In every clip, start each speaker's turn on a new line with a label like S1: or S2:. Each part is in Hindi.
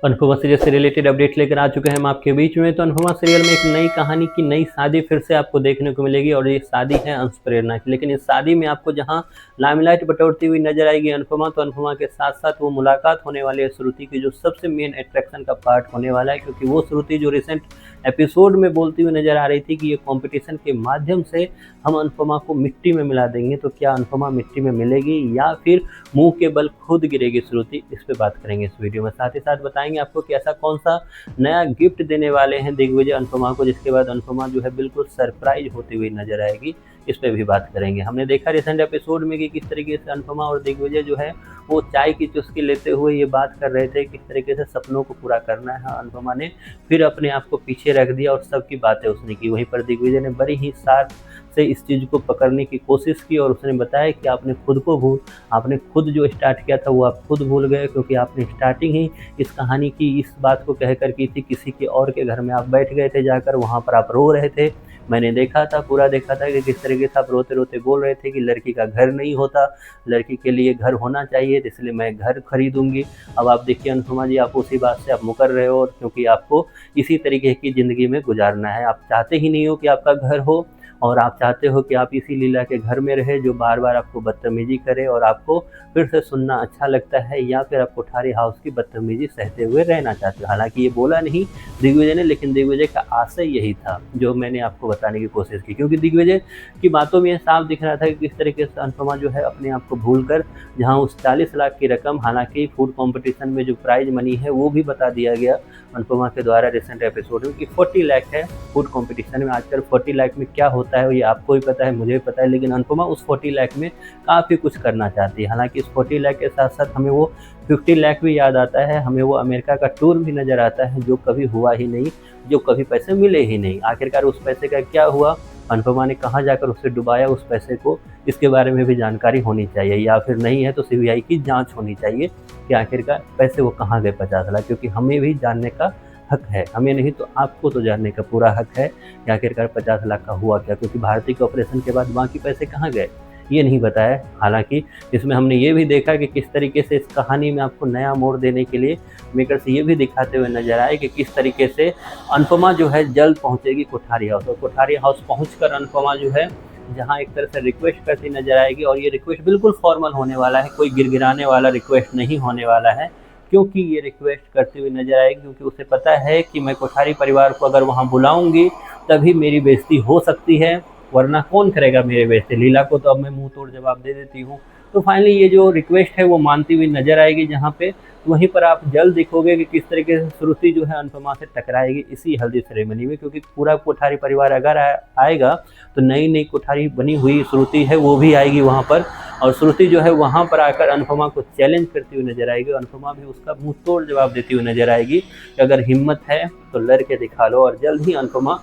S1: अनुपमा सीरियल से रिलेटेड अपडेट लेकर आ चुके हैं हम आपके बीच में। तो अनुपमा सीरियल में एक नई कहानी की नई शादी फिर से आपको देखने को मिलेगी और ये शादी है अंश प्रेरणा की। लेकिन इस शादी में आपको जहां लाइमलाइट बटोरती हुई नजर आएगी अनुपमा, तो अनुपमा के साथ साथ वो मुलाकात होने वाली है श्रुति की, जो सबसे मेन अट्रैक्शन का पार्ट होने वाला है। क्योंकि वो श्रुति जो रिसेंट एपिसोड में बोलती हुई नजर आ रही थी कि ये कॉम्पिटिशन के माध्यम से हम अनुपमा को मिट्टी में मिला देंगे, तो क्या अनुपमा मिट्टी में मिलेगी या फिर मुंह के बल खुद गिरेगी श्रुति, इस पे बात करेंगे इस वीडियो में। साथ ही साथ बताएंगे आपको कि ऐसा कौन सा नया गिफ्ट देने वाले हैं दिग्विजय अनुपमा को, जिसके बाद अनुपमा जो है बिल्कुल सरप्राइज होती हुई नजर आएगी, इस पे भी बात करेंगे। हमने देखा रिसेंट एपिसोड में कि किस तरीके से अनुपमा और दिग्विजय जो है वो चाय की चुस्की लेते हुए ये बात कर रहे थे किस तरीके से सपनों को पूरा करना है। अनुपमा ने फिर अपने आप को पीछे रख दिया और सबकी बातें उसने की। वहीं पर दिग्विजय ने बड़ी ही शार्प से इस चीज़ को पकड़ने की कोशिश की और उसने बताया कि आपने खुद जो स्टार्ट किया था वो आप खुद भूल गए, क्योंकि आपने स्टार्टिंग ही इस कहानी की इस बात को कहकर की थी किसी के और के घर में आप बैठ गए थे जाकर, वहाँ पर आप रो रहे थे। मैंने देखा था, पूरा देखा था कि किस तरीके से आप रोते रोते बोल रहे थे कि लड़की का घर नहीं होता, लड़की के लिए घर होना चाहिए, इसलिए मैं घर खरीदूंगी। अब आप देखिए अनुपमा जी, आप उसी बात से आप मुकर रहे हो, क्योंकि आपको इसी तरीके की ज़िंदगी में गुजारना है। आप चाहते ही नहीं हो कि आपका घर हो और आप चाहते हो कि आप इसी लीला के घर में रहे जो बार बार आपको बदतमीजी करे और आपको फिर से सुनना अच्छा लगता है, या फिर आप कोठारी हाउस की बदतमीजी सहते हुए रहना चाहते हो। हालांकि ये बोला नहीं दिग्विजय ने, लेकिन दिग्विजय का आशय यही था जो मैंने आपको बताने की कोशिश की। क्योंकि दिग्विजय की बातों में साफ दिख रहा था कि किस तरीके से अनुपमा जो है अपने आप को भूल कर, जहाँ उस 40 लाख की रकम, हालांकि फूड कॉम्पिटिशन में जो प्राइज मनी है वो भी बता दिया गया अनुपमा के द्वारा रिसेंट एपिसोड में कि 40 लाख है फूड कॉम्पिटिशन में। आजकल 40 लाख में क्या होता है ये आपको भी पता है, मुझे भी पता है, लेकिन अनुपमा उस 40 लाख में काफ़ी कुछ करना चाहती है। हालांकि इस 40 लाख के साथ साथ हमें वो 50 लाख भी याद आता है, हमें वो अमेरिका का टूर भी नज़र आता है जो कभी हुआ ही नहीं, जो कभी पैसे मिले ही नहीं। आखिरकार उस पैसे का क्या हुआ, अनुपमा ने कहाँ जाकर उसे डुबाया उस पैसे को, इसके बारे में भी जानकारी होनी चाहिए, या फिर नहीं है तो सीबीआई की जांच होनी चाहिए कि आखिरकार पैसे वो कहाँ गए 50 लाख। क्योंकि हमें भी जानने का हक है, हमें नहीं तो आपको तो जानने का पूरा हक है कि आखिरकार 50 लाख का हुआ क्या, क्योंकि भारती के ऑपरेशन के बाद बाकी पैसे कहाँ गए ये नहीं बताया। हालांकि इसमें हमने ये भी देखा कि किस तरीके से इस कहानी में आपको नया मोड़ देने के लिए मेकर्स ये भी दिखाते हुए नजर आए कि किस तरीके से अनुपमा जो है जल्द पहुंचेगी कोठारी हाउस, और कोठारी हाउस पहुंचकर अनुपमा जो है जहां एक तरह से रिक्वेस्ट करती नजर आएगी, और ये रिक्वेस्ट बिल्कुल फॉर्मल होने वाला है, कोई गिरगिराने वाला रिक्वेस्ट नहीं होने वाला है। क्योंकि ये रिक्वेस्ट करती हुई नजर आएगी क्योंकि उसे पता है कि मैं कोठारी परिवार को अगर वहाँ बुलाऊंगी तभी मेरी बेइज्जती हो सकती है, वरना कौन करेगा मेरे बेइज्जती। लीला को तो अब मैं मुंह तोड़ जवाब दे देती हूँ। तो फाइनली ये जो रिक्वेस्ट है वो मानती हुई नजर आएगी जहाँ पे, वहीं पर आप जल्द दिखोगे कि किस तरीके से श्रुति जो है अनुपमा से टकराएगी इसी हल्दी सेरेमनी में। क्योंकि पूरा कोठारी परिवार अगर आएगा तो नई नई कोठारी बनी हुई श्रुति है वो भी आएगी वहाँ पर, और श्रुति जो है वहाँ पर आकर अनुपमा को चैलेंज करती हुई नजर आएगी। अनुपमा भी उसका मुंह तोड़ जवाब देती हुई नजर आएगी कि अगर हिम्मत है तो लड़ के दिखा लो, और जल्द ही अनुपमा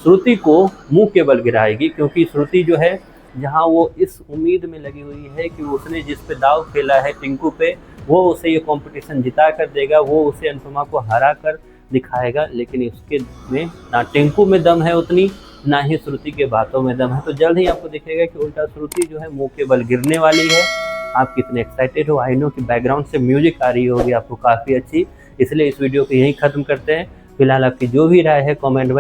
S1: श्रुति को मुंह के बल गिराएगी। क्योंकि श्रुति जो है जहां वो इस उम्मीद में लगी हुई है कि उसने जिस पे दाव खेला है टिंकू पे, वो उसे ये कंपटीशन जिता कर देगा, वो उसे अनुपमा को हरा कर दिखाएगा। लेकिन इसके में ना टिंकू में दम है उतनी, ना ही श्रुति के बातों में दम है। तो जल्द ही आपको दिखेगा कि उल्टा श्रुति जो है मुंह के बल गिरने वाली है। आप कितने एक्साइटेड हो, आई नो कि बैकग्राउंड से म्यूजिक आ रही होगी आपको काफ़ी अच्छी, इसलिए इस वीडियो को यहीं ख़त्म करते हैं। फिलहाल आपकी जो भी राय है कमेंट में